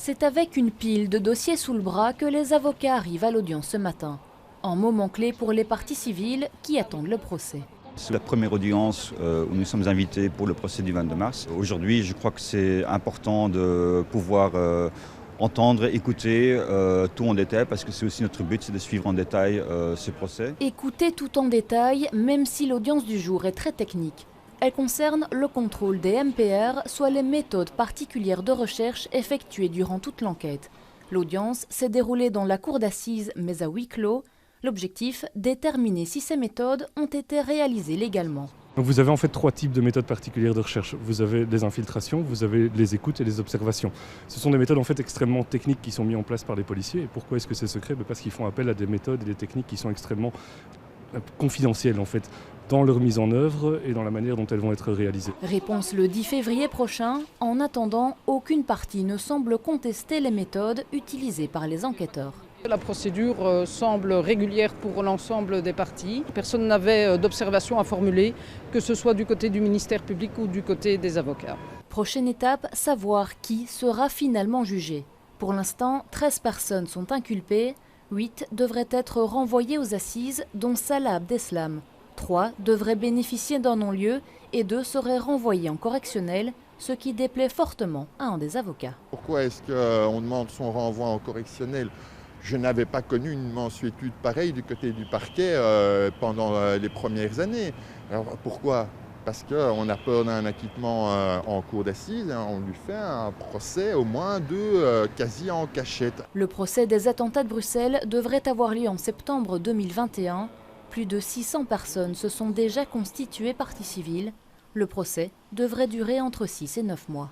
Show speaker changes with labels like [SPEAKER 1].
[SPEAKER 1] C'est avec une pile de dossiers sous le bras que les avocats arrivent à l'audience ce matin. Un moment clé pour les parties civiles qui attendent le procès.
[SPEAKER 2] C'est la première audience où nous sommes invités pour le procès du 22 mars. Aujourd'hui, je crois que c'est important de pouvoir entendre, écouter tout en détail, parce que c'est aussi notre but, c'est de suivre en détail ce procès.
[SPEAKER 1] Écouter tout en détail, même si l'audience du jour est très technique. Elle concerne le contrôle des MPR, soit les méthodes particulières de recherche effectuées durant toute l'enquête. L'audience s'est déroulée dans la cour d'assises, mais à huis clos. L'objectif, déterminer si ces méthodes ont été réalisées légalement.
[SPEAKER 3] Donc vous avez en fait 3 types de méthodes particulières de recherche. Vous avez les infiltrations, vous avez les écoutes et les observations. Ce sont des méthodes en fait extrêmement techniques qui sont mises en place par les policiers. Et pourquoi est-ce que c'est secret? Parce qu'ils font appel à des méthodes et des techniques qui sont extrêmement confidentielles en fait, dans leur mise en œuvre et dans la manière dont elles vont être réalisées.
[SPEAKER 1] Réponse le 10 février prochain. En attendant, aucune partie ne semble contester les méthodes utilisées par les enquêteurs.
[SPEAKER 4] La procédure semble régulière pour l'ensemble des parties. Personne n'avait d'observation à formuler, que ce soit du côté du ministère public ou du côté des avocats.
[SPEAKER 1] Prochaine étape, savoir qui sera finalement jugé. Pour l'instant, 13 personnes sont inculpées, 8 devraient être renvoyées aux assises, dont Salah Abdeslam. 3 devraient bénéficier d'un non-lieu et 2 seraient renvoyés en correctionnel, ce qui déplaît fortement à un des avocats.
[SPEAKER 5] Pourquoi est-ce qu'on demande son renvoi en correctionnel ? Je n'avais pas connu une mansuétude pareille du côté du parquet pendant les premières années. Alors pourquoi ? Parce qu'on a peur d'un acquittement en cour d'assises, on lui fait un procès au moins quasi en cachette.
[SPEAKER 1] Le procès des attentats de Bruxelles devrait avoir lieu en septembre 2021. Plus de 600 personnes se sont déjà constituées partie civile. Le procès devrait durer entre 6 et 9 mois.